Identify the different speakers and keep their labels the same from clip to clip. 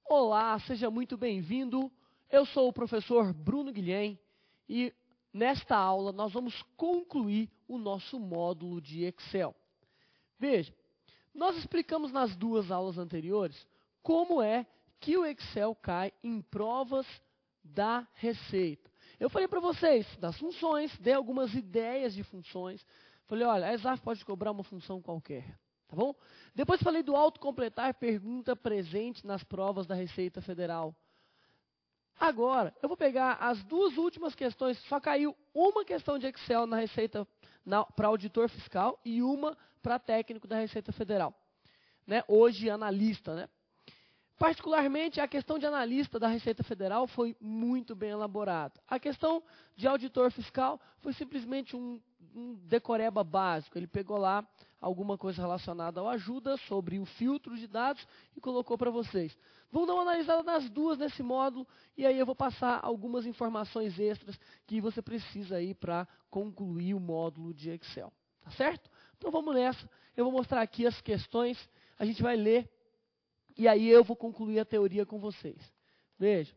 Speaker 1: Olá, seja muito bem-vindo. Eu sou o professor Bruno Guilhem e nesta aula nós vamos concluir o nosso módulo de Excel. Veja, nós explicamos nas duas aulas anteriores como é que o Excel cai em provas da receita. Eu falei para vocês das funções, dei algumas ideias de funções. Falei, olha, a ESAF pode cobrar uma função qualquer. Tá bom? Depois falei do autocompletar pergunta presente nas provas da Receita Federal. Agora, eu vou pegar as duas últimas questões. Só caiu uma questão de Excel na Receita para auditor fiscal e uma para técnico da Receita Federal. Né? Hoje, analista. Né? Particularmente, a questão de analista da Receita Federal foi muito bem elaborada. A questão de auditor fiscal foi simplesmente um decoreba básico. Ele pegou lá alguma coisa relacionada ao ajuda sobre o filtro de dados e colocou para vocês. Vamos dar uma analisada nas duas nesse módulo e aí eu vou passar algumas informações extras que você precisa aí para concluir o módulo de Excel. Tá certo? Então vamos nessa. Eu vou mostrar aqui as questões, a gente vai ler e aí eu vou concluir a teoria com vocês. Veja.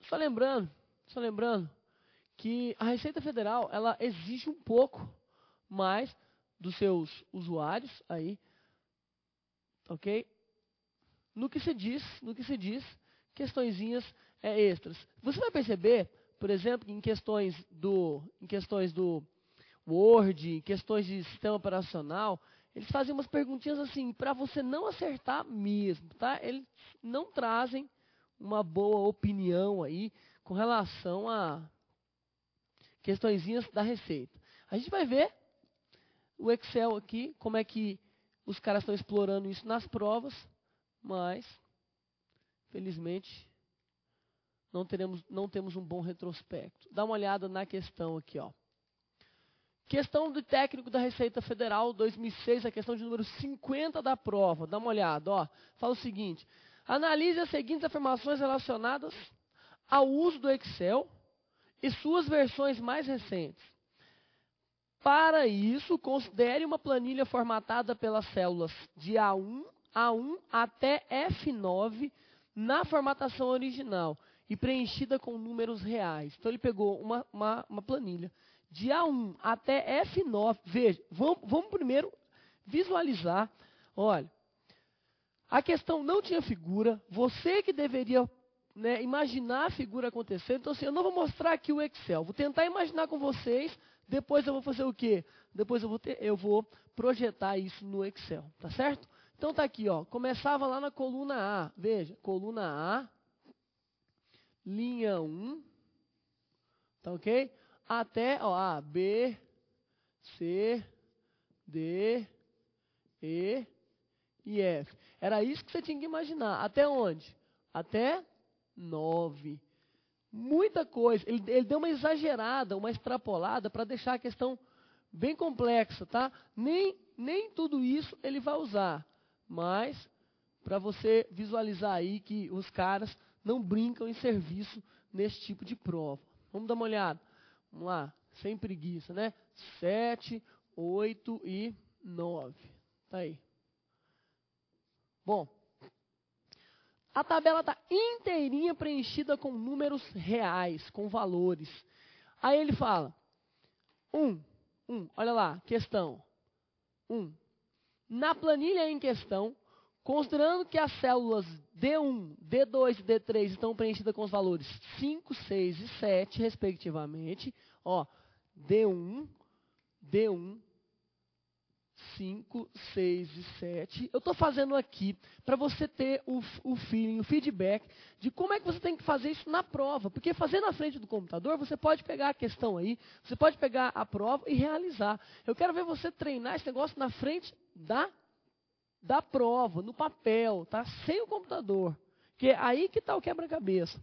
Speaker 1: Só lembrando que a Receita Federal, ela exige um pouco mais dos seus usuários aí, ok? No que se diz questõezinhas extras. Você vai perceber, por exemplo, que em questões do Word, em questões de sistema operacional, eles fazem umas perguntinhas assim, para você não acertar mesmo, tá? Eles não trazem uma boa opinião aí com relação a questõezinhas da receita. A gente vai ver o Excel aqui, como é que os caras estão explorando isso nas provas, mas, felizmente, não temos um bom retrospecto. Dá uma olhada na questão aqui, ó. Questão do técnico da Receita Federal 2006, a questão de número 50 da prova. Dá uma olhada, ó. Fala o seguinte: analise as seguintes afirmações relacionadas ao uso do Excel e suas versões mais recentes. Para isso, considere uma planilha formatada pelas células de A1 até F9 na formatação original e preenchida com números reais. Então ele pegou uma planilha de A1 até F9. Veja, vamos primeiro visualizar. Olha, a questão não tinha figura, você que deveria imaginar a figura acontecendo. Então assim, eu não vou mostrar aqui o Excel, vou tentar imaginar com vocês, depois eu vou fazer o quê? Depois eu vou projetar isso no Excel, tá certo? Então tá aqui, ó, começava lá na coluna A, veja, coluna A, linha 1, tá ok? Até, ó, A, B, C, D, E e F. Era isso que você tinha que imaginar. Até onde? Até 9. Muita coisa. Ele deu uma exagerada, uma extrapolada para deixar a questão bem complexa, tá? Nem tudo isso ele vai usar. Mas, para você visualizar aí que os caras não brincam em serviço nesse tipo de prova. Vamos dar uma olhada. Vamos lá, sem preguiça, né? 7, 8 e 9. Tá aí. Bom, a tabela está inteirinha preenchida com números reais, com valores. Aí ele fala, olha lá, questão 1. Na planilha em questão, considerando que as células D1, D2 e D3 estão preenchidas com os valores 5, 6 e 7, respectivamente, ó, D1, 5, 6 e 7. Eu estou fazendo aqui para você ter o feeling, o feedback de como é que você tem que fazer isso na prova. Porque fazer na frente do computador, você pode pegar a questão aí, você pode pegar a prova e realizar. Eu quero ver você treinar esse negócio na frente da prova, no papel, tá? Sem o computador. Que é aí que está o quebra-cabeça.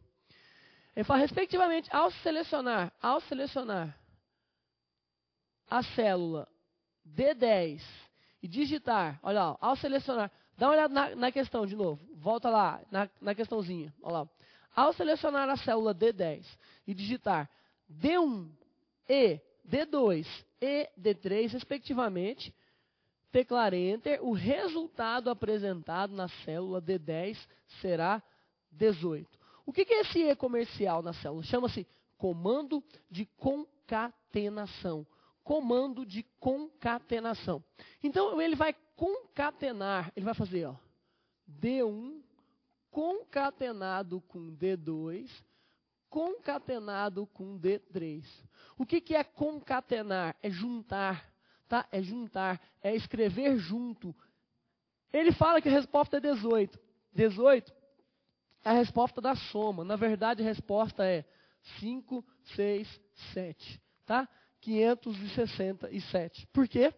Speaker 1: Ele fala, respectivamente, ao selecionar a célula D10 e digitar, olha lá, ao selecionar, Dá uma olhada na questão de novo. Volta lá, na questãozinha. Olha lá. Ao selecionar a célula D10 e digitar D1, E, D2 e D3, respectivamente, teclar Enter, o resultado apresentado na célula D10 será 18. O que é esse E comercial na célula? Chama-se comando de concatenação. Comando de concatenação. Então, ele vai concatenar, ele vai fazer ó, D1 concatenado com D2, concatenado com D3. O que é concatenar? É juntar, tá? É juntar, é escrever junto. Ele fala que a resposta é 18. 18 é a resposta da soma. Na verdade, a resposta é 5, 6, 7, tá? 567. Por quê?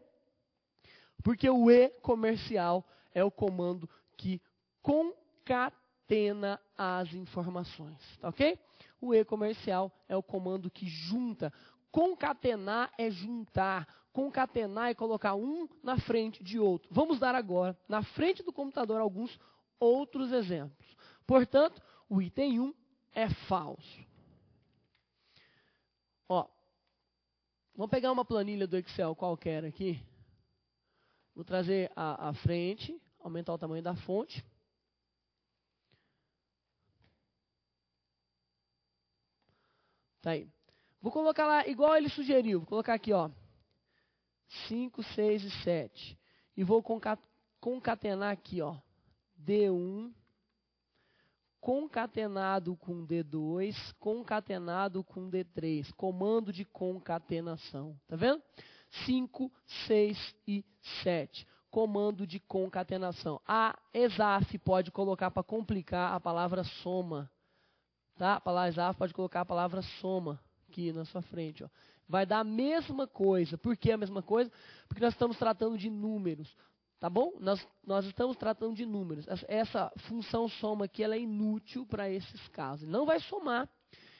Speaker 1: Porque o E comercial é o comando que concatena as informações, tá ok? O E comercial é o comando que junta. Concatenar é juntar. Concatenar é colocar um na frente de outro. Vamos dar agora, na frente do computador, alguns outros exemplos. Portanto, o item 1 é falso. Ó, vamos pegar uma planilha do Excel qualquer aqui. Vou trazer a frente, aumentar o tamanho da fonte. Tá aí. Vou colocar lá, igual ele sugeriu, vou colocar aqui, ó, 5, 6 e 7. E vou concatenar aqui, ó, D1, concatenado com D2, concatenado com D3. Comando de concatenação, tá vendo? 5, 6 e 7. Comando de concatenação. A EXAF pode colocar para complicar a palavra soma. Tá? A palavra EXAF pode colocar a palavra soma aqui na sua frente. Ó. Vai dar a mesma coisa. Por que a mesma coisa? Porque nós estamos tratando de números. Tá bom? Nós estamos tratando de números. Essa função soma aqui ela é inútil para esses casos. Não vai somar.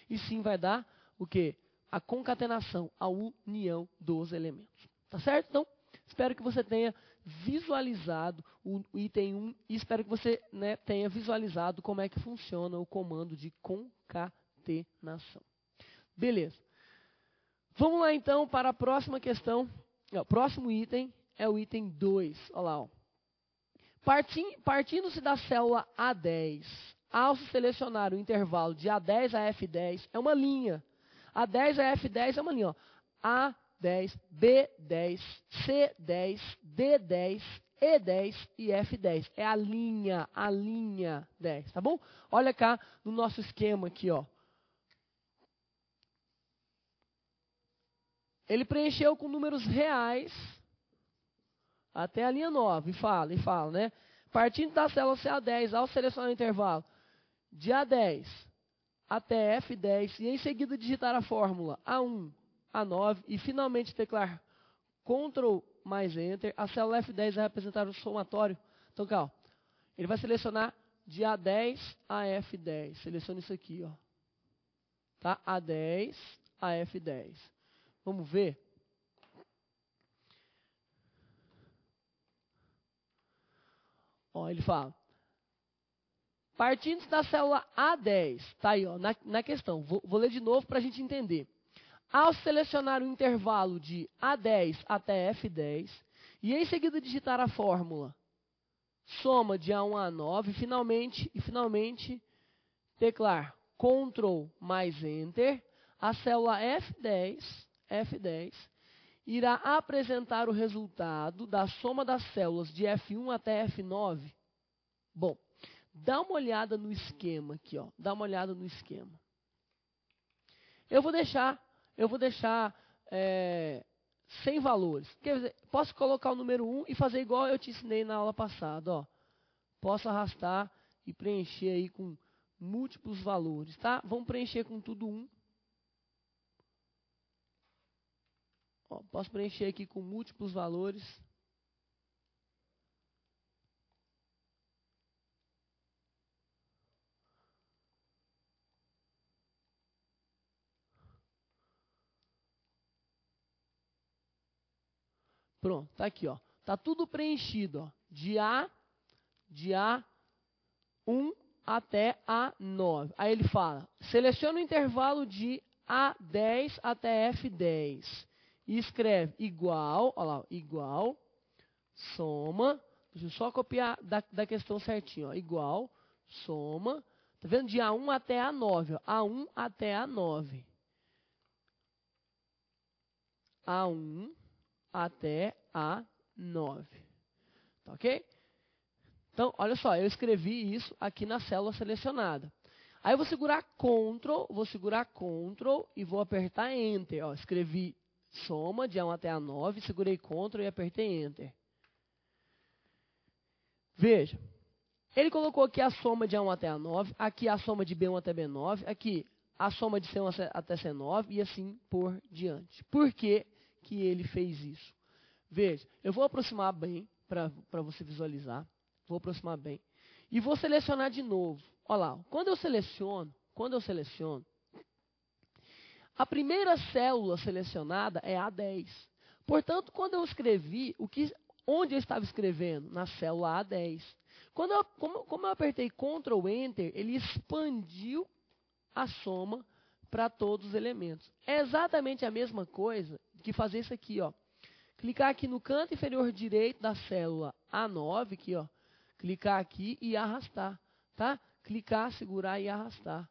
Speaker 1: E sim vai dar o quê? A concatenação, a união dos elementos. Tá certo? Então, espero que você tenha visualizado o item 1 e espero que você tenha visualizado como é que funciona o comando de concatenação. Beleza. Vamos lá então para a próxima questão. O próximo item é o item 2. Olha lá. Ó. Partindo-se da célula A10, ao se selecionar o intervalo de A10 a F10, é uma linha. A10 a F10 é uma linha. Ó. A10, B10, C10, D10, E10 e F10. É a linha 10, tá bom? Olha cá no nosso esquema aqui, ó. Ele preencheu com números reais até a linha 9, e fala, né? Partindo da célula CA10, ao selecionar o intervalo de A10 até F10, e em seguida digitar a fórmula A1, A9, e finalmente teclar Ctrl mais Enter, a célula F10 vai representar o somatório. Então, cá, ó, ele vai selecionar de A10 a F10. Seleciona isso aqui, ó. Tá? A10 a F10. Vamos ver? Ó, ele fala. Partindo da célula A10, tá aí, ó, na questão. Vou ler de novo para a gente entender. Ao selecionar o intervalo de A10 até F10, e em seguida digitar a fórmula soma de A1 a A9, e finalmente teclar Ctrl mais Enter, a célula F10 irá apresentar o resultado da soma das células de F1 até F9. Bom, dá uma olhada no esquema aqui, ó. Dá uma olhada no esquema. Eu vou deixar sem valores. Quer dizer, posso colocar o número 1 e fazer igual eu te ensinei na aula passada, ó. Posso arrastar e preencher aí com múltiplos valores, tá? Vamos preencher com tudo 1. Ó, posso preencher aqui com múltiplos valores. Pronto, tá aqui, ó. Tá tudo preenchido, ó. De A de A1 até A9. Aí ele fala, seleciona o intervalo de A10 até F10. E escreve igual, olha lá, igual, soma, deixa eu só copiar da questão certinho, ó, igual, soma, tá vendo? De A1 até A9, ó, A1 até A9. A1 até A9. Tá ok? Então, olha só, eu escrevi isso aqui na célula selecionada. Aí eu vou segurar Ctrl e vou apertar Enter. Ó, escrevi soma de A1 até A9, segurei Ctrl e apertei Enter. Veja, ele colocou aqui a soma de A1 até A9, aqui a soma de B1 até B9, aqui a soma de C1 até C9 e assim por diante. Por que que ele fez isso? Veja, eu vou aproximar bem para você visualizar. Vou aproximar bem. E vou selecionar de novo. Olha lá, quando eu seleciono, a primeira célula selecionada é A10. Portanto, quando eu escrevi, onde eu estava escrevendo? Na célula A10. Como eu apertei Ctrl Enter, ele expandiu a soma para todos os elementos. É exatamente a mesma coisa que fazer isso aqui, ó. Clicar aqui no canto inferior direito da célula A9, aqui, ó. Clicar aqui e arrastar, tá? Clicar, segurar e arrastar.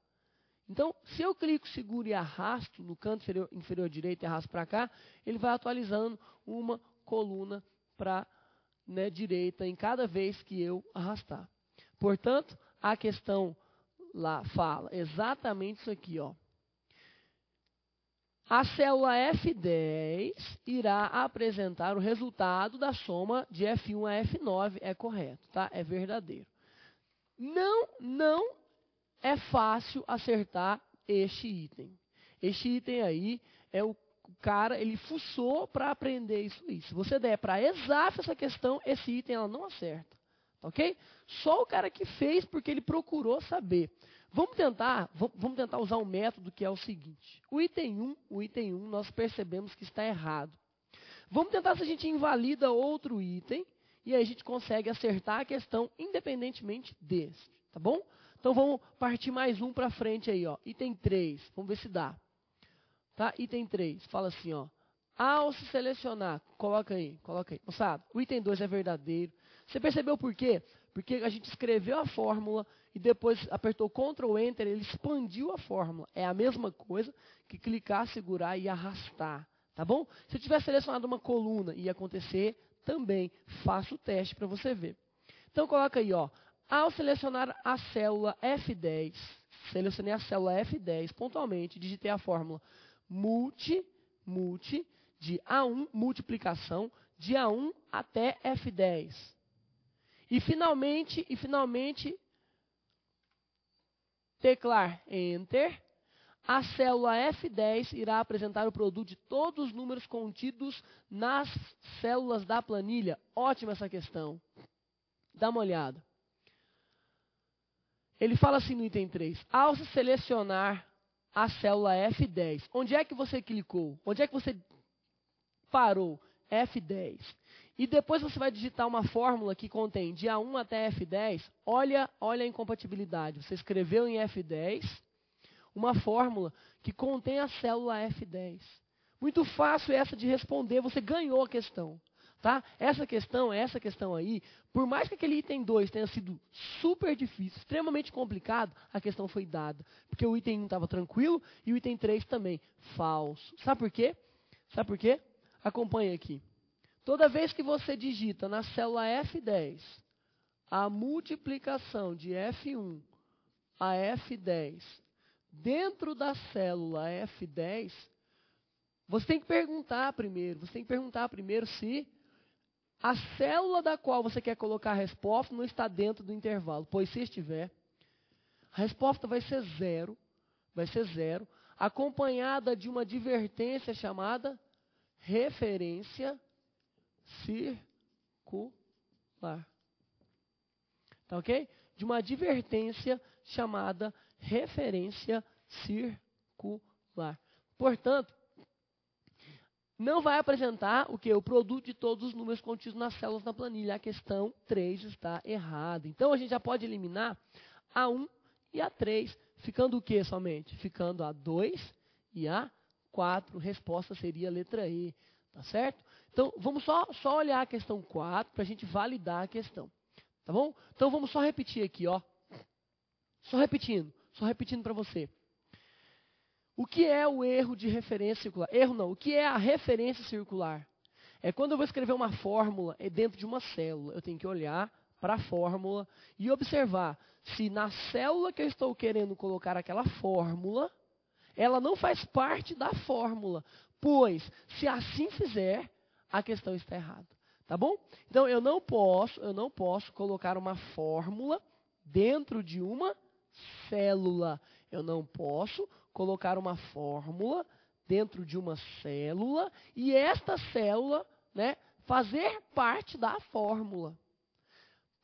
Speaker 1: Então, se eu clico, seguro e arrasto no canto inferior direito e arrasto para cá, ele vai atualizando uma coluna para direita em cada vez que eu arrastar. Portanto, a questão lá fala exatamente isso aqui, ó. A célula F10 irá apresentar o resultado da soma de F1 a F9. É correto, tá? É verdadeiro. Não é fácil acertar este item. Este item aí é o cara, ele fuçou para aprender isso aí. Se você der para exato essa questão, esse item ela não acerta. Ok? Só o cara que fez porque ele procurou saber. Vamos tentar usar um método que é o seguinte. O item 1 nós percebemos que está errado. Vamos tentar se a gente invalida outro item e aí a gente consegue acertar a questão independentemente desse, tá bom? Então vamos partir mais um para frente aí, ó. Item 3, vamos ver se dá. Tá? Item 3, fala assim, ó. Ao se selecionar, coloca aí. Moçada, o item 2 é verdadeiro. Você percebeu por quê? Porque a gente escreveu a fórmula e depois apertou Ctrl Enter, ele expandiu a fórmula. É a mesma coisa que clicar, segurar e arrastar. Tá bom? Se eu tivesse selecionado uma coluna, ia acontecer também. Faça o teste para você ver. Então coloca aí, ó. Ao selecionar a célula F10, selecionei a célula F10 pontualmente, digitei a fórmula multi de A1, multiplicação, de A1 até F10. E finalmente, teclar Enter, a célula F10 irá apresentar o produto de todos os números contidos nas células da planilha. Ótima essa questão. Dá uma olhada. Ele fala assim no item 3. Ao se selecionar a célula F10, onde é que você clicou? Onde é que você parou? F10. E depois você vai digitar uma fórmula que contém de A1 até F10. Olha a incompatibilidade. Você escreveu em F10 uma fórmula que contém a célula F10. Muito fácil essa de responder, você ganhou a questão. Tá? Essa questão aí, por mais que aquele item 2 tenha sido super difícil, extremamente complicado, a questão foi dada. Porque o item 1 estava tranquilo e o item 3 também. Falso. Sabe por quê? Acompanhe aqui. Toda vez que você digita na célula F10 a multiplicação de F1 a F10 dentro da célula F10, você tem que perguntar primeiro se a célula da qual você quer colocar a resposta não está dentro do intervalo. Pois se estiver, a resposta vai ser zero, acompanhada de uma advertência chamada referência circular. Tá ok? De uma advertência chamada referência circular. Portanto, não vai apresentar o quê? O produto de todos os números contidos nas células da planilha. A questão 3 está errada. Então, a gente já pode eliminar a 1 e a 3, ficando o quê somente? Ficando a 2 e a 4. Resposta seria a letra E, tá certo? Então, vamos só olhar a questão 4 para a gente validar a questão, tá bom? Então, vamos só repetir aqui, ó. Só repetindo para você. O que é o erro de referência circular? Erro não, o que é a referência circular? É quando eu vou escrever uma fórmula dentro de uma célula. Eu tenho que olhar para a fórmula e observar se na célula que eu estou querendo colocar aquela fórmula, ela não faz parte da fórmula. Pois, se assim fizer, a questão está errada. Tá bom? Então, eu não posso colocar uma fórmula dentro de uma célula. Eu não posso colocar uma fórmula dentro de uma célula e esta célula, né, fazer parte da fórmula.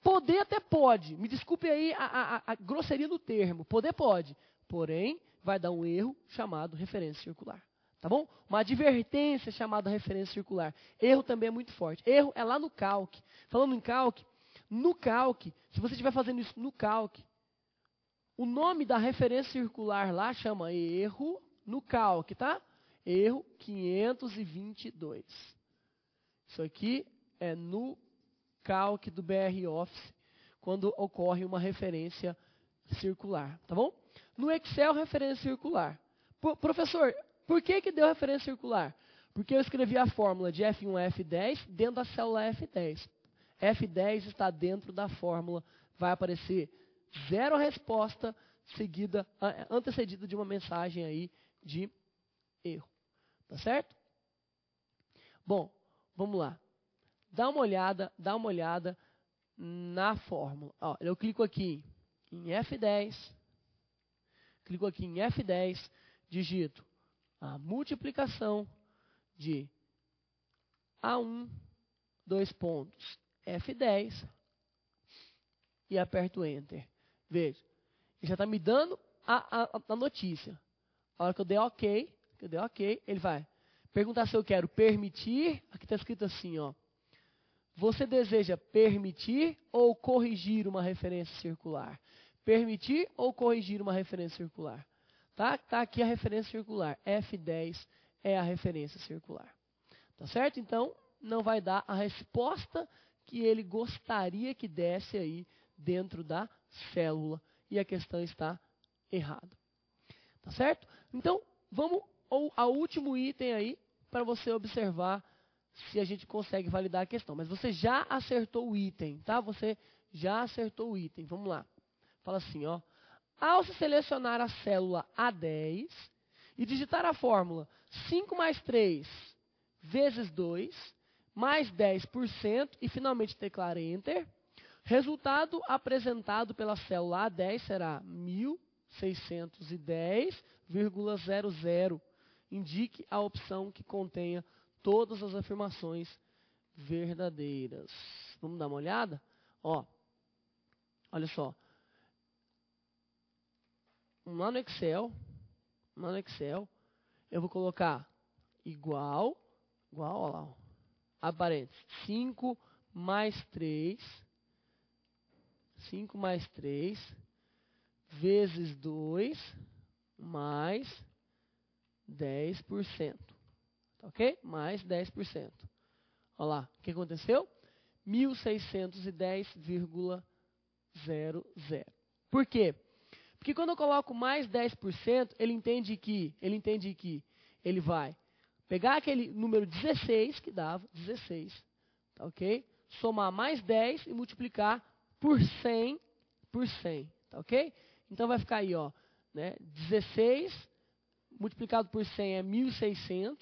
Speaker 1: Poder até pode, me desculpe aí a grosseria do termo, poder pode, porém vai dar um erro chamado referência circular. Tá bom? Uma advertência chamada referência circular. Erro também é muito forte. Erro é lá no Calc. Falando em Calc, no Calc, se você estiver fazendo isso no Calc, o nome da referência circular lá chama erro no Calc, tá? Erro 522. Isso aqui é no Calc do BR Office, quando ocorre uma referência circular, tá bom? No Excel, referência circular. Professor, por que deu referência circular? Porque eu escrevi a fórmula de F1 a F10 dentro da célula F10. F10 está dentro da fórmula, vai aparecer 0 resposta antecedida de uma mensagem aí de erro. Tá certo? Bom, vamos lá. Dá uma olhada na fórmula. Ó, eu clico aqui em F10, digito a multiplicação de A1, F10 e aperto Enter. Veja, ele já está me dando a notícia. A hora que eu der OK, ele vai perguntar se eu quero permitir. Aqui está escrito assim, ó. Você deseja permitir ou corrigir uma referência circular? Permitir ou corrigir uma referência circular? Tá aqui a referência circular. F10 é a referência circular. Tá certo? Então, não vai dar a resposta que ele gostaria que desse aí dentro da célula. E a questão está errada. Tá certo? Então, vamos ao último item aí para você observar se a gente consegue validar a questão. Mas você já acertou o item, tá? Você já acertou o item. Vamos lá. Fala assim, ó. Ao se selecionar a célula A10 e digitar a fórmula 5 mais 3 vezes 2 mais 10% e finalmente teclar Enter, resultado apresentado pela célula A10 será 1610,00. Indique a opção que contenha todas as afirmações verdadeiras. Vamos dar uma olhada? Ó, olha só. Lá no Excel, eu vou colocar igual, ó lá, ó, aparente, 5 mais 3 vezes 2 mais 10%. Tá ok? Mais 10%. Olha lá, o que aconteceu? 1610,00. Por quê? Porque quando eu coloco mais 10%, ele entende que ele vai pegar aquele número 16, que dava 16, tá ok? Somar mais 10 e multiplicar por 100, tá ok? Então vai ficar aí, ó, né? 16 multiplicado por 100 é 1.600,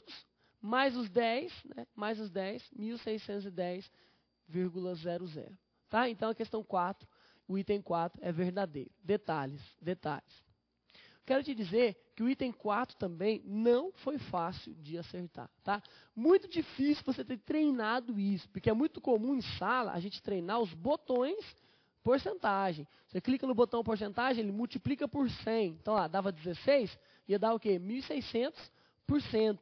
Speaker 1: mais os 10, né? 1.610,00. Tá? Então a questão 4, o item 4 é verdadeiro. Detalhes. Quero te dizer que o item 4 também não foi fácil de acertar, tá? Muito difícil você ter treinado isso, porque é muito comum em sala a gente treinar os botões porcentagem. Você clica no botão porcentagem, ele multiplica por 100. Então, lá, dava 16, ia dar o quê? 1.600%,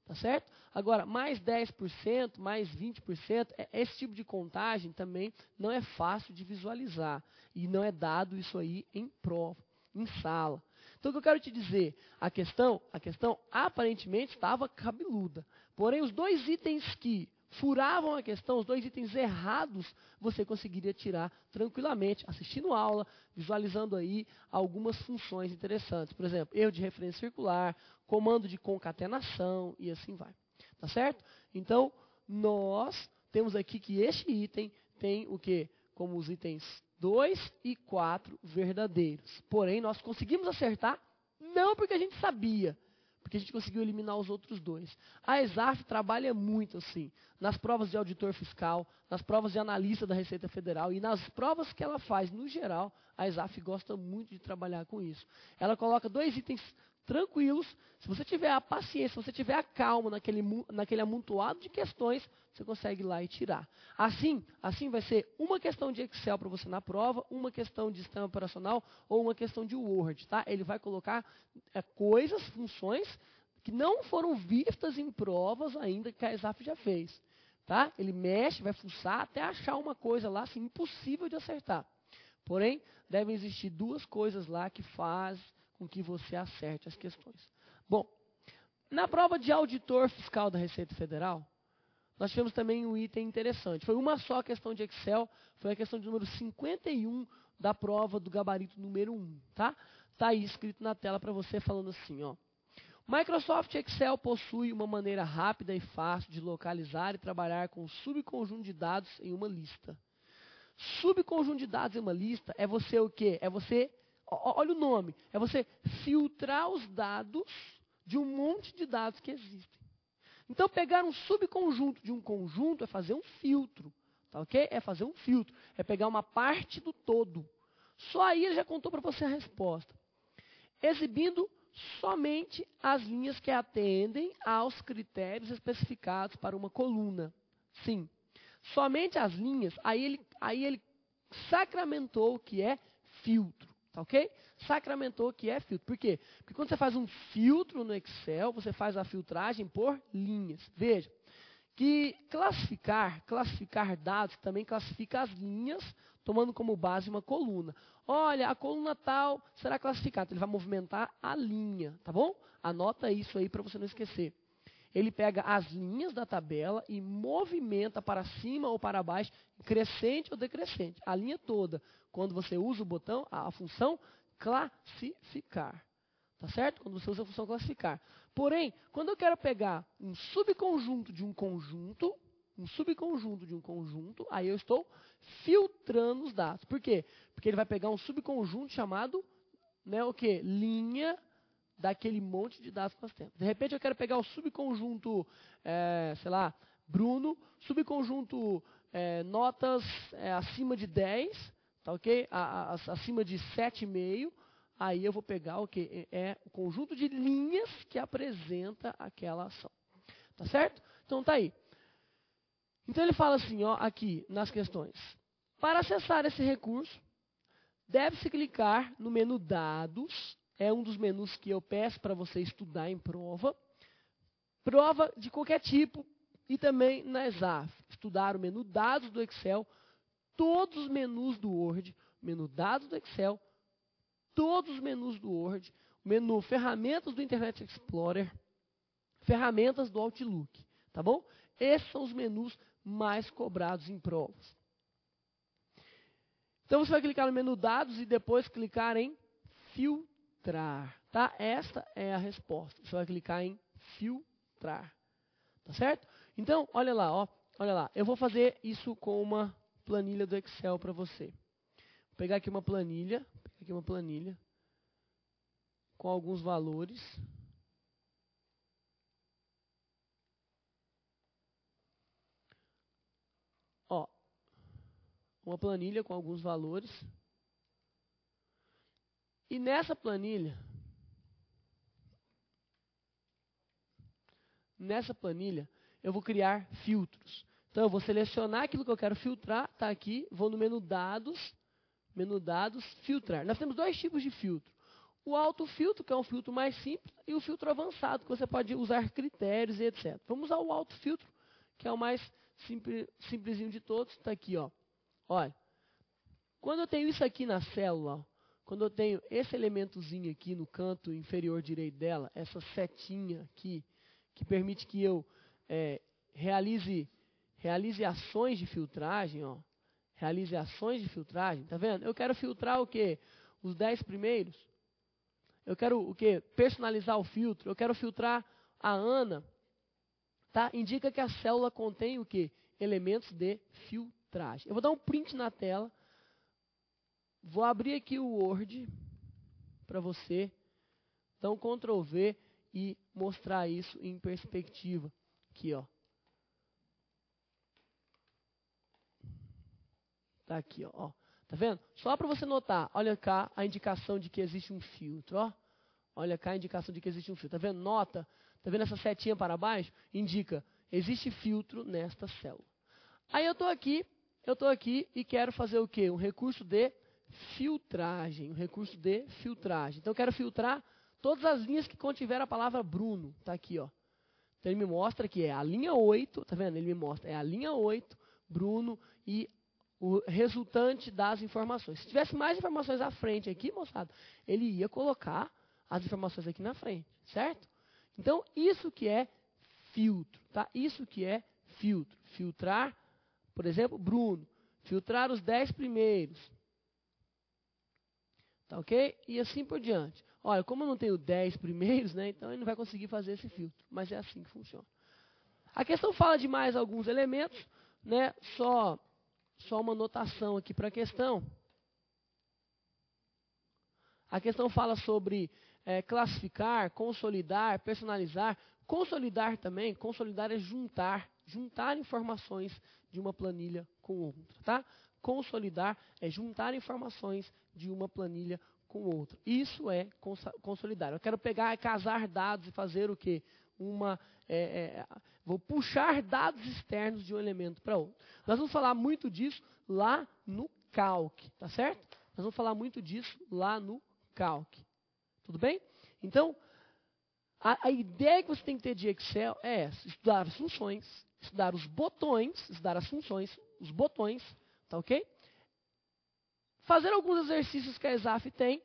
Speaker 1: tá certo? Agora, mais 10%, mais 20%, esse tipo de contagem também não é fácil de visualizar. E não é dado isso aí em prova, em sala. Então, o que eu quero te dizer, a questão aparentemente estava cabeluda. Porém, os dois itens que furavam a questão, os dois itens errados, você conseguiria tirar tranquilamente, assistindo aula, visualizando aí algumas funções interessantes. Por exemplo, erro de referência circular, comando de concatenação e assim vai. Tá certo? Então, nós temos aqui que este item tem o quê? Como os itens 2 e 4 verdadeiros. Porém, nós conseguimos acertar, não porque a gente sabia, porque a gente conseguiu eliminar os outros dois. A ESAF trabalha muito assim, nas provas de auditor fiscal, nas provas de analista da Receita Federal e nas provas que ela faz no geral, a ESAF gosta muito de trabalhar com isso. Ela coloca dois itens tranquilos, se você tiver a paciência, se você tiver a calma naquele amontoado de questões, você consegue ir lá e tirar. Assim vai ser uma questão de Excel para você na prova, uma questão de sistema operacional ou uma questão de Word, tá? Ele vai colocar coisas, funções que não foram vistas em provas ainda que a ESAF já fez, tá? Ele mexe, vai fuçar até achar uma coisa lá assim, impossível de acertar. Porém, devem existir duas coisas lá que fazem com que você acerte as questões. Bom, na prova de auditor fiscal da Receita Federal, nós tivemos também um item interessante. Foi uma só questão de Excel, foi a questão de número 51 da prova do gabarito número 1, tá? Está aí escrito na tela para você falando assim, ó. Microsoft Excel possui uma maneira rápida e fácil de localizar e trabalhar com um subconjunto de dados em uma lista. Subconjunto de dados em uma lista é você o quê? É você, olha o nome, é você filtrar os dados de um monte de dados que existem. Então, pegar um subconjunto de um conjunto é fazer um filtro, tá ok? É fazer um filtro, é pegar uma parte do todo. Só aí ele já contou para você a resposta. Exibindo somente as linhas que atendem aos critérios especificados para uma coluna. Sim, somente as linhas, aí ele sacramentou o que é filtro, tá ok? Sacramentou o que é filtro. Por quê? Porque quando você faz um filtro no Excel, você faz a filtragem por linhas. Veja, que classificar dados também classifica as linhas, tomando como base uma coluna. Olha, a coluna tal será classificada. Ele vai movimentar a linha, tá bom? Anota isso aí para você não esquecer. Ele pega as linhas da tabela e movimenta para cima ou para baixo, crescente ou decrescente. A linha toda, quando você usa o botão, a função classificar. Tá certo? Quando você usa a função classificar. Porém, quando eu quero pegar um subconjunto de um conjunto, aí eu estou filtrando os dados. Por quê? Porque ele vai pegar um subconjunto chamado, o quê? Linha daquele monte de dados que nós temos. De repente eu quero pegar o subconjunto, sei lá, Bruno, subconjunto notas acima de 10, tá ok? Acima de 7,5, aí eu vou pegar o que? É o conjunto de linhas que apresenta aquela ação. Tá certo? Então tá aí. Então ele fala assim, ó, aqui nas questões. Para acessar esse recurso, deve-se clicar no menu Dados. É um dos menus que eu peço para você estudar em prova. Prova de qualquer tipo e também na ESAF. Estudar o menu Dados do Excel, todos os menus do Word, menu Dados do Excel, todos os menus do Word, menu Ferramentas do Internet Explorer, ferramentas do Outlook, tá bom? Esses são os menus mais cobrados em provas. Então você vai clicar no menu Dados e depois clicar em Filtrar, tá? Esta é a resposta. Você vai clicar em Filtrar, tá certo? Então, olha lá, ó, olha lá. Eu vou fazer isso com uma planilha do Excel para você. Vou pegar aqui uma planilha, com alguns valores. Ó, uma planilha com alguns valores. E nessa planilha, eu vou criar filtros. Então, eu vou selecionar aquilo que eu quero filtrar, está aqui, vou no menu Dados, Filtrar. Nós temos dois tipos de filtro. o autofiltro, que é um filtro mais simples, e o filtro avançado, que você pode usar critérios e etc. Vamos usar o autofiltro, que é o mais simplesinho de todos. Está aqui, ó. Olha, quando eu tenho isso aqui na célula, ó, quando eu tenho esse elementozinho aqui no canto inferior direito dela, essa setinha aqui, que permite que eu realize ações de filtragem, ó. Realize ações de filtragem, tá vendo? Eu quero filtrar o quê? Os 10 primeiros. Eu quero o quê? Personalizar o filtro. Eu quero filtrar a Ana. Tá? Indica que a célula contém o quê? Elementos de filtragem. Eu vou dar um print na tela. Vou abrir aqui o Word para você. Dar um Ctrl V e mostrar isso em perspectiva. Aqui, ó. Tá aqui, ó. Tá vendo? Só para você notar, olha cá a indicação de que existe um filtro, ó. Olha cá a indicação de que existe um filtro. Tá vendo? Nota. Tá vendo essa setinha para baixo? Indica, existe filtro nesta célula. Aí eu tô aqui e quero fazer o quê? Um recurso de filtragem. Um recurso de filtragem. Então eu quero filtrar todas as linhas que contiver a palavra Bruno. Tá aqui, ó. Então ele me mostra que é a linha 8, tá vendo? Ele me mostra, é a linha 8, Bruno e o resultante das informações. Se tivesse mais informações à frente aqui, moçada, ele ia colocar as informações aqui na frente, certo? Então, isso que é filtro, tá? Isso que é filtro. Filtrar, por exemplo, Bruno. Filtrar os 10 primeiros. Tá ok? E assim por diante. Olha, como eu não tenho 10 primeiros, né? Então ele não vai conseguir fazer esse filtro. Mas é assim que funciona. A questão fala de mais alguns elementos, né? Só uma notação aqui para a questão. A questão fala sobre classificar, consolidar, personalizar. Consolidar também, consolidar é juntar informações de uma planilha com outra, tá? Consolidar é juntar informações de uma planilha com outra. Isso é consolidar. Eu quero pegar, casar dados e fazer o quê? Vou puxar dados externos de um elemento para outro. Nós vamos falar muito disso lá no Calc, tá certo? Nós vamos falar muito disso lá no Calc. Tudo bem? Então, a ideia que você tem que ter de Excel é essa: estudar as funções, estudar os botões, estudar as funções, os botões, tá ok? Fazer alguns exercícios que a ESAF tem,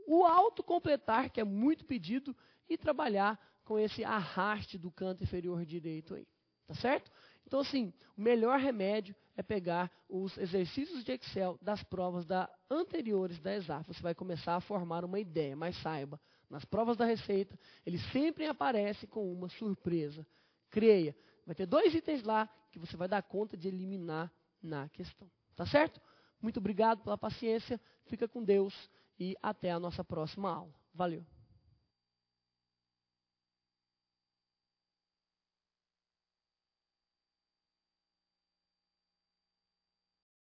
Speaker 1: o autocompletar, que é muito pedido, e trabalhar com esse arraste do canto inferior direito aí, tá certo? Então, assim, o melhor remédio é pegar os exercícios de Excel das provas anteriores da ESAF. Você vai começar a formar uma ideia, mas saiba, nas provas da Receita, ele sempre aparece com uma surpresa. Creia, vai ter 2 itens lá que você vai dar conta de eliminar na questão, tá certo? Muito obrigado pela paciência, fica com Deus e até a nossa próxima aula. Valeu!